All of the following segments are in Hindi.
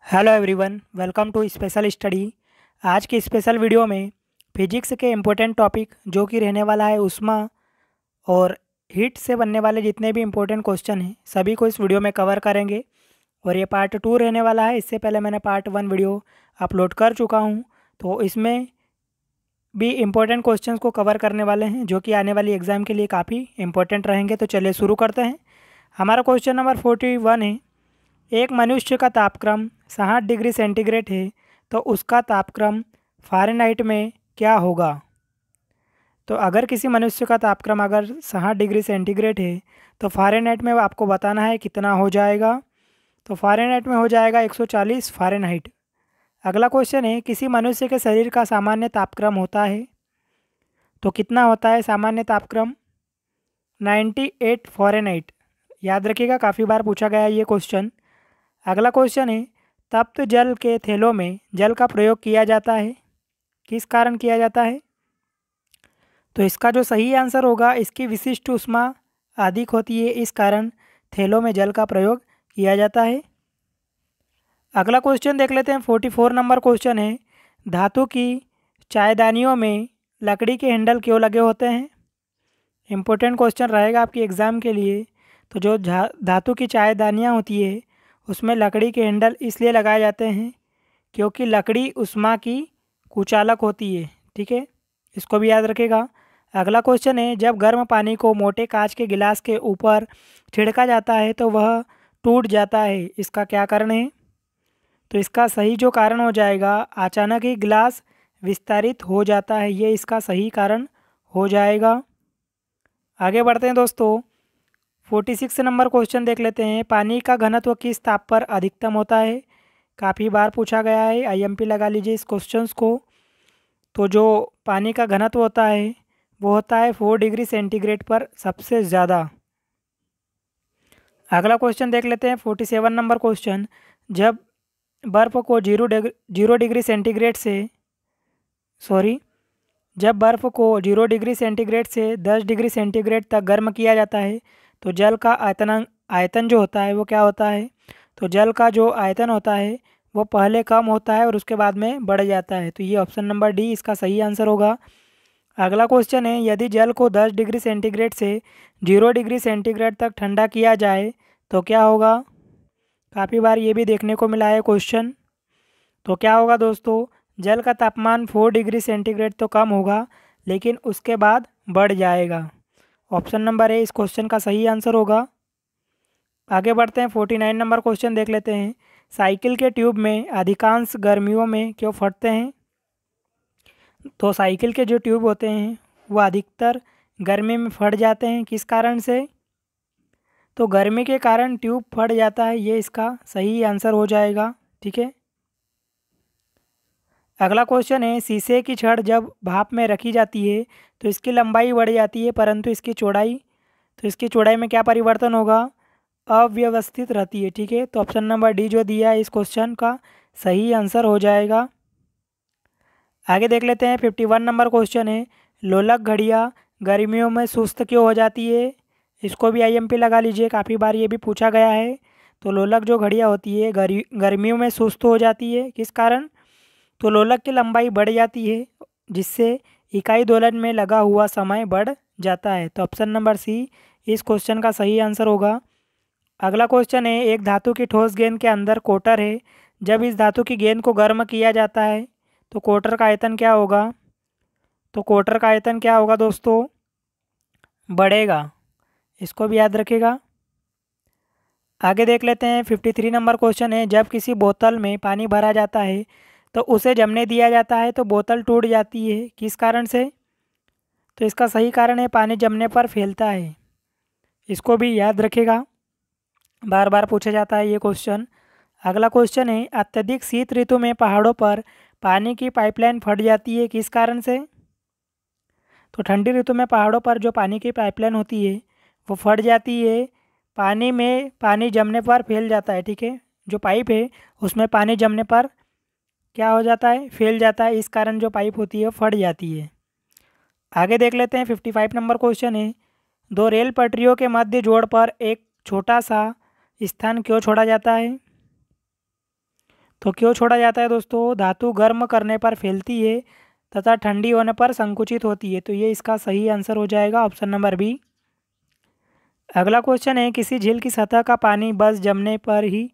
Hello everyone, welcome to special study. आज की स्पेशल वीडियो में फिजिक्स के इम्पोर्टेंट टॉपिक जो कि रहने वाला है उष्मा और हीट से बनने वाले जितने भी इम्पोर्टेंट क्वेश्चन हैं सभी को इस वीडियो में कवर करेंगे। और ये पार्ट 2 रहने वाला है। इससे पहले मैंने पार्ट 1 वीडियो अपलोड कर चुका हूँ, तो इसमें भी इम्पोर्टेंट क्वेश्चंस को कवर करने वाले हैं जो कि आने वाली एग्ज़ाम के लिए काफ़ी इम्पोर्टेंट रहेंगे। तो चलिए शुरू करते हैं। हमारा क्वेश्चन नंबर 41 है, एक मनुष्य का तापक्रम 60 डिग्री सेंटीग्रेड है तो उसका तापक्रम फ़ारेनहाइट में क्या होगा। तो अगर किसी मनुष्य का तापक्रम अगर 60 डिग्री सेंटीग्रेड है तो फ़ारेनहाइट में आपको बताना है कितना हो जाएगा। तो फ़ारेनहाइट में हो जाएगा 140 फ़ारेनहाइट। अगला क्वेश्चन है, किसी मनुष्य के शरीर का सामान्य तापक्रम होता है तो कितना होता है सामान्य तापक्रम? 98 फ़ारेनहाइट। याद रखिएगा, काफ़ी बार पूछा गया है ये क्वेश्चन। अगला क्वेश्चन है, तप्त जल के थैलों में जल का प्रयोग किया जाता है, किस कारण किया जाता है? तो इसका जो सही आंसर होगा, इसकी विशिष्ट ऊष्मा अधिक होती है, इस कारण थैलों में जल का प्रयोग किया जाता है। अगला क्वेश्चन देख लेते हैं। 44 नंबर क्वेश्चन है, धातु की चायदानियों में लकड़ी के हैंडल क्यों लगे होते हैं? इम्पोर्टेंट क्वेश्चन रहेगा आपकी एग्ज़ाम के लिए। तो जो धातु की चायदानियाँ होती है उसमें लकड़ी के हैंडल इसलिए लगाए जाते हैं क्योंकि लकड़ी ऊष्मा की कुचालक होती है। ठीक है, इसको भी याद रखेगा। अगला क्वेश्चन है, जब गर्म पानी को मोटे कांच के गिलास के ऊपर छिड़का जाता है तो वह टूट जाता है, इसका क्या कारण है? तो इसका सही जो कारण हो जाएगा, अचानक ही गिलास विस्तारित हो जाता है, ये इसका सही कारण हो जाएगा। आगे बढ़ते हैं दोस्तों। 46 नंबर क्वेश्चन देख लेते हैं, पानी का घनत्व किस ताप पर अधिकतम होता है? काफ़ी बार पूछा गया है, आईएमपी लगा लीजिए इस क्वेश्चंस को। तो जो पानी का घनत्व होता है वो होता है 4 डिग्री सेंटीग्रेड पर सबसे ज़्यादा। अगला क्वेश्चन देख लेते हैं। 47 नंबर क्वेश्चन, जब बर्फ़ को 0 डिग्री सेंटीग्रेड से जब बर्फ़ को 0 डिग्री सेंटीग्रेड से 10 डिग्री सेंटीग्रेड तक गर्म किया जाता है तो जल का आयतन जो होता है वो क्या होता है? तो जल का जो आयतन होता है वो पहले कम होता है और उसके बाद में बढ़ जाता है। तो ये ऑप्शन नंबर डी इसका सही आंसर होगा। अगला क्वेश्चन है, यदि जल को 10 डिग्री सेंटीग्रेड से 0 डिग्री सेंटीग्रेड तक ठंडा किया जाए तो क्या होगा? काफ़ी बार ये भी देखने को मिला है क्वेश्चन। तो क्या होगा दोस्तों, जल का तापमान 4 डिग्री सेंटीग्रेड तो कम होगा लेकिन उसके बाद बढ़ जाएगा। ऑप्शन नंबर ए इस क्वेश्चन का सही आंसर होगा। आगे बढ़ते हैं। 49 नंबर क्वेश्चन देख लेते हैं, साइकिल के ट्यूब में अधिकांश गर्मियों में क्यों फटते हैं? तो साइकिल के जो ट्यूब होते हैं वो अधिकतर गर्मी में फट जाते हैं, किस कारण से? तो गर्मी के कारण ट्यूब फट जाता है, ये इसका सही आंसर हो जाएगा। ठीक है, अगला क्वेश्चन है, शीशे की छड़ जब भाप में रखी जाती है तो इसकी लंबाई बढ़ जाती है परंतु इसकी चौड़ाई में क्या परिवर्तन होगा? अव्यवस्थित रहती है। ठीक है, तो ऑप्शन नंबर डी जो दिया है इस क्वेश्चन का सही आंसर हो जाएगा। आगे देख लेते हैं। 51 नंबर क्वेश्चन है, लोलक घड़ियाँ गर्मियों में सुस्त क्यों हो जाती है? इसको भी आईएमपी लगा लीजिए, काफ़ी बार ये भी पूछा गया है। तो लोलक जो घड़ियाँ होती है गर्मियों में सुस्त हो जाती है, किस कारण? तो लोलक की लंबाई बढ़ जाती है जिससे इकाई दोलन में लगा हुआ समय बढ़ जाता है। तो ऑप्शन नंबर सी इस क्वेश्चन का सही आंसर होगा। अगला क्वेश्चन है, एक धातु की ठोस गेंद के अंदर कोटर है, जब इस धातु की गेंद को गर्म किया जाता है तो कोटर का आयतन क्या होगा? तो कोटर का आयतन क्या होगा दोस्तों? बढ़ेगा, इसको भी याद रखिएगा। आगे देख लेते हैं। 53 नंबर क्वेश्चन है, जब किसी बोतल में पानी भरा जाता है तो उसे जमने दिया जाता है तो बोतल टूट जाती है, किस कारण से? तो इसका सही कारण है पानी जमने पर फैलता है, इसको भी याद रखिएगा, बार बार पूछा जाता है ये क्वेश्चन। अगला क्वेश्चन है, अत्यधिक शीत ऋतु में पहाड़ों पर पानी की पाइपलाइन फट जाती है, किस कारण से? तो ठंडी ऋतु में पहाड़ों पर जो पानी की पाइपलाइन होती है वो फट जाती है, पानी जमने पर फैल जाता है। ठीक है, जो पाइप है उसमें पानी जमने पर क्या हो जाता है? फैल जाता है, इस कारण जो पाइप होती है वो फट जाती है। आगे देख लेते हैं। 55 नंबर क्वेश्चन है, दो रेल पटरियों के मध्य जोड़ पर एक छोटा सा स्थान क्यों छोड़ा जाता है? तो क्यों छोड़ा जाता है दोस्तों? धातु गर्म करने पर फैलती है तथा ठंडी होने पर संकुचित होती है। तो ये इसका सही आंसर हो जाएगा ऑप्शन नंबर बी। अगला क्वेश्चन है, किसी झील की सतह का पानी बस जमने पर ही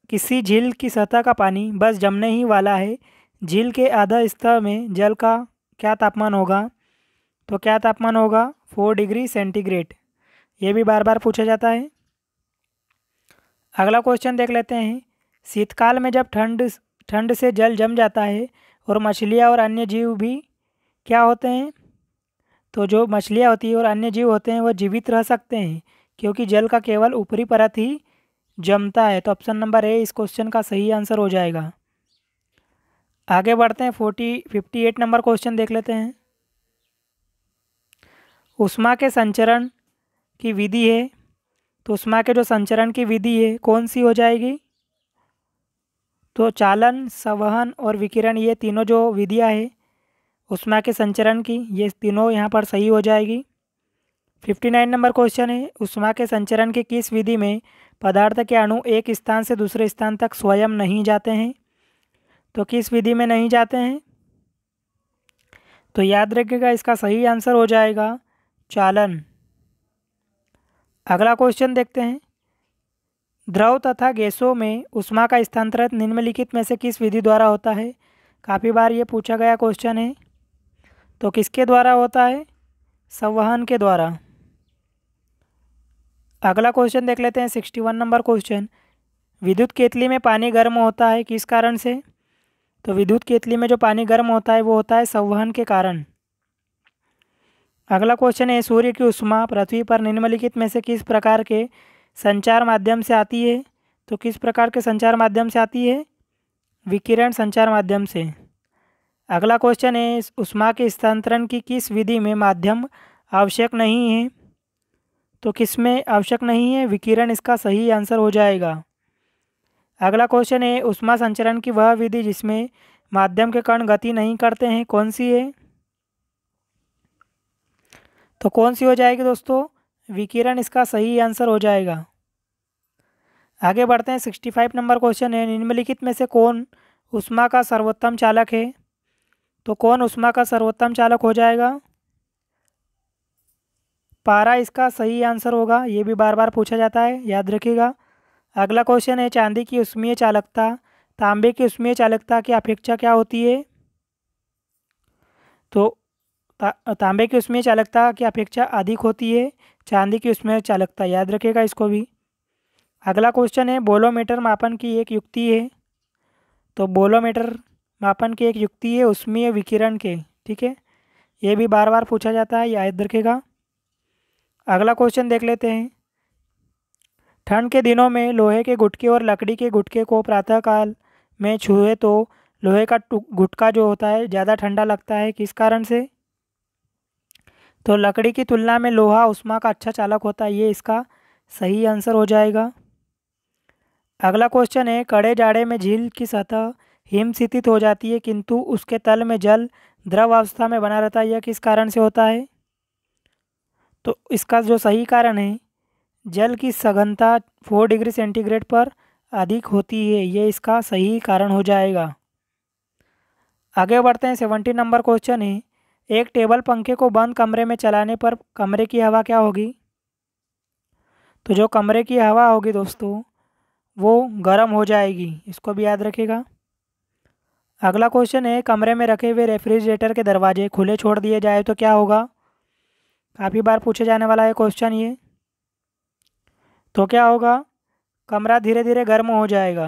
किसी झील की सतह का पानी बस जमने ही वाला है। झील के आधा स्तर में जल का क्या तापमान होगा? तो क्या तापमान होगा? 4 डिग्री सेंटीग्रेड। ये भी बार बार पूछा जाता है। अगला क्वेश्चन देख लेते हैं। शीतकाल में जब ठंड से जल जम जाता है और मछलियाँ और अन्य जीव भी क्या होते हैं? तो जो मछलियाँ होती है और अन्य जीव होते हैं वो जीवित रह सकते हैं, क्योंकि जल का केवल ऊपरी परत ही जमता है। तो ऑप्शन नंबर ए इस क्वेश्चन का सही आंसर हो जाएगा। आगे बढ़ते हैं, 58 नंबर क्वेश्चन देख लेते हैं। ऊष्मा के संचरण की विधि है, तो ऊष्मा के जो संचरण की विधि है कौन सी हो जाएगी? तो चालन, संवहन और विकिरण, ये तीनों जो विधियाँ है ऊष्मा के संचरण की, ये तीनों यहाँ पर सही हो जाएगी। 59 नंबर क्वेश्चन है, ऊष्मा के संचरण की किस विधि में पदार्थ के अणु एक स्थान से दूसरे स्थान तक स्वयं नहीं जाते हैं? तो किस विधि में नहीं जाते हैं? तो याद रखिएगा इसका सही आंसर हो जाएगा चालन। अगला क्वेश्चन देखते हैं। द्रव तथा गैसों में ऊष्मा का स्थानांतरण निम्नलिखित में से किस विधि द्वारा होता है? काफ़ी बार ये पूछा गया क्वेश्चन है। तो किसके द्वारा होता है? संवहन के द्वारा। अगला क्वेश्चन देख लेते हैं, 61 नंबर क्वेश्चन। विद्युत केतली में पानी गर्म होता है किस कारण से? तो विद्युत केतली में जो पानी गर्म होता है वो होता है संवहन के कारण। अगला क्वेश्चन है, सूर्य की ऊष्मा पृथ्वी पर निम्नलिखित में से किस प्रकार के संचार माध्यम से आती है? तो किस प्रकार के संचार माध्यम से आती है? विकिरण संचार माध्यम से। अगला क्वेश्चन है, ऊष्मा के स्थानांतरण की किस विधि में माध्यम आवश्यक नहीं है? तो किस में आवश्यक नहीं है? विकिरण इसका सही आंसर हो जाएगा। अगला क्वेश्चन है, ऊष्मा संचरण की वह विधि जिसमें माध्यम के कण गति नहीं करते हैं कौन सी है? तो कौन सी हो जाएगी दोस्तों? विकिरण इसका सही आंसर हो जाएगा। आगे बढ़ते हैं, 65 नंबर क्वेश्चन है, निम्नलिखित में से कौन ऊष्मा का सर्वोत्तम चालक है? तो कौन ऊष्मा का सर्वोत्तम चालक हो जाएगा? पारा इसका सही आंसर होगा। ये भी बार बार पूछा जाता है, याद रखिएगा। अगला क्वेश्चन है, चांदी की ऊष्मीय चालकता तांबे की ऊष्मीय चालकता की अपेक्षा क्या होती है? तो तांबे की ऊष्मीय चालकता की अपेक्षा अधिक होती है चांदी की ऊष्मीय चालकता, याद रखिएगा इसको भी। अगला क्वेश्चन है, बोलोमीटर मापन की एक युक्ति है। तो बोलोमीटर मापन की एक युक्ति है ऊष्मीय विकिरण के, ठीक है। ये भी बार बार पूछा जाता है, याद रखिएगा। अगला क्वेश्चन देख लेते हैं। ठंड के दिनों में लोहे के गुटके और लकड़ी के गुटके को प्रातःकाल में छुए तो लोहे का गुटका जो होता है ज़्यादा ठंडा लगता है किस कारण से? तो लकड़ी की तुलना में लोहा ऊष्मा का अच्छा चालक होता है, ये इसका सही आंसर हो जाएगा। अगला क्वेश्चन है, कड़े जाड़े में झील की सतह हिमस्थित हो जाती है किंतु उसके तल में जल द्रव अवस्था में बना रहता है, यह किस कारण से होता है? तो इसका जो सही कारण है, जल की सघनता 4 डिग्री सेंटीग्रेड पर अधिक होती है, ये इसका सही कारण हो जाएगा। आगे बढ़ते हैं, 70 नंबर क्वेश्चन है, एक टेबल पंखे को बंद कमरे में चलाने पर कमरे की हवा क्या होगी? तो जो कमरे की हवा होगी दोस्तों वो गर्म हो जाएगी, इसको भी याद रखिएगा। अगला क्वेश्चन है, कमरे में रखे हुए रेफ्रिजरेटर के दरवाजे खुले छोड़ दिए जाए तो क्या होगा? काफ़ी बार पूछे जाने वाला है क्वेश्चन ये। तो क्या होगा? कमरा धीरे धीरे गर्म हो जाएगा।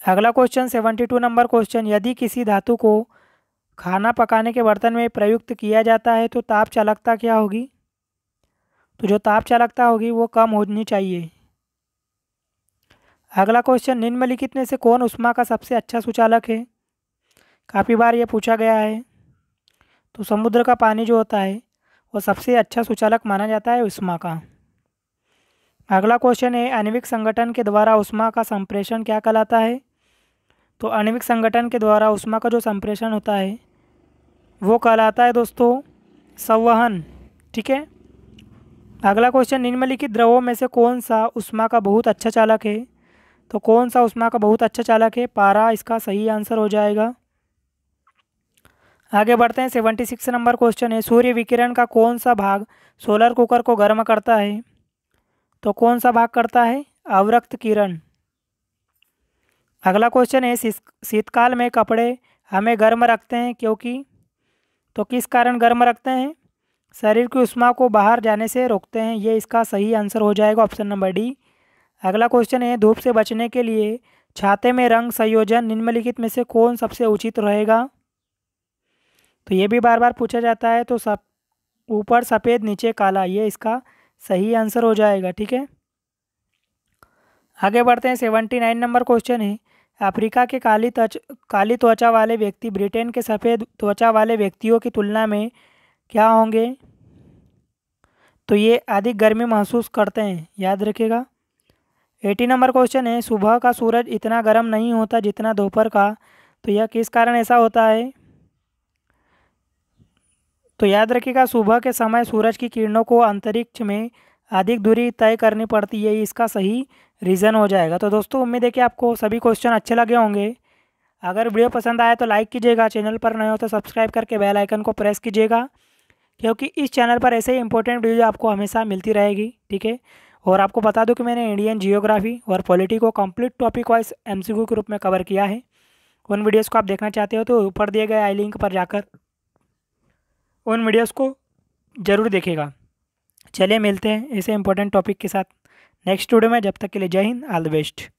अगला क्वेश्चन 72 नंबर क्वेश्चन, यदि किसी धातु को खाना पकाने के बर्तन में प्रयुक्त किया जाता है तो ताप चालकता क्या होगी? तो जो ताप चालकता होगी वो कम होनी चाहिए। अगला क्वेश्चन, निम्नलिखित में से कौन ऊष्मा का सबसे अच्छा सुचालक है? काफ़ी बार ये पूछा गया है। तो समुद्र का पानी जो होता है वो सबसे अच्छा सुचालक माना जाता है ऊष्मा का। अगला क्वेश्चन है, आणविक संगठन के द्वारा ऊष्मा का संप्रेषण क्या कहलाता है? तो आणविक संगठन के द्वारा ऊष्मा का जो संप्रेषण होता है वो कहलाता है दोस्तों संवहन, ठीक है। अगला क्वेश्चन, निम्नलिखित द्रवों में से कौन सा ऊष्मा का बहुत अच्छा चालक है? तो कौन सा ऊष्मा का बहुत अच्छा चालक है? पारा इसका सही आंसर हो जाएगा। आगे बढ़ते हैं। 76 नंबर क्वेश्चन है, सूर्य विकिरण का कौन सा भाग सोलर कुकर को गर्म करता है? तो कौन सा भाग करता है? अवरक्त किरण। अगला क्वेश्चन है, शीतकाल में कपड़े हमें गर्म रखते हैं क्योंकि? तो किस कारण गर्म रखते हैं? शरीर की ऊष्मा को बाहर जाने से रोकते हैं। ये इसका सही आंसर हो जाएगा, ऑप्शन नंबर डी। अगला क्वेश्चन है, धूप से बचने के लिए छाते में रंग संयोजन निम्नलिखित में से कौन सबसे उचित रहेगा? तो ये भी बार बार पूछा जाता है। तो सब ऊपर सफ़ेद नीचे काला, ये इसका सही आंसर हो जाएगा। ठीक है, आगे बढ़ते हैं। 79 नंबर क्वेश्चन है, अफ्रीका के काली त्वचा वाले व्यक्ति ब्रिटेन के सफ़ेद त्वचा वाले व्यक्तियों की तुलना में क्या होंगे? तो ये अधिक गर्मी महसूस करते हैं, याद रखिएगा। 80 नंबर क्वेश्चन है, सुबह का सूरज इतना गर्म नहीं होता जितना दोपहर का, तो यह किस कारण ऐसा होता है? तो याद रखिएगा, सुबह के समय सूरज की किरणों को अंतरिक्ष में अधिक दूरी तय करनी पड़ती है, इसका सही रीज़न हो जाएगा। तो दोस्तों, उम्मीद है कि आपको सभी क्वेश्चन अच्छे लगे होंगे। अगर वीडियो पसंद आए तो लाइक कीजिएगा, चैनल पर नए हो तो सब्सक्राइब करके बेल आइकन को प्रेस कीजिएगा, क्योंकि इस चैनल पर ऐसे ही इंपॉर्टेंट वीडियो आपको हमेशा मिलती रहेगी। ठीक है, और आपको बता दूं कि मैंने इंडियन जियोग्राफी और पॉलिटी को कंप्लीट टॉपिक वाइज एमसीक्यू के रूप में कवर किया है। उन वीडियोस को आप देखना चाहते हो तो ऊपर दिए गए आई लिंक पर जाकर उन वीडियोस को ज़रूर देखेगा। चलिए मिलते हैं ऐसे इंपॉर्टेंट टॉपिक के साथ नेक्स्ट वीडियो में। जब तक के लिए जय हिंद, ऑल द बेस्ट।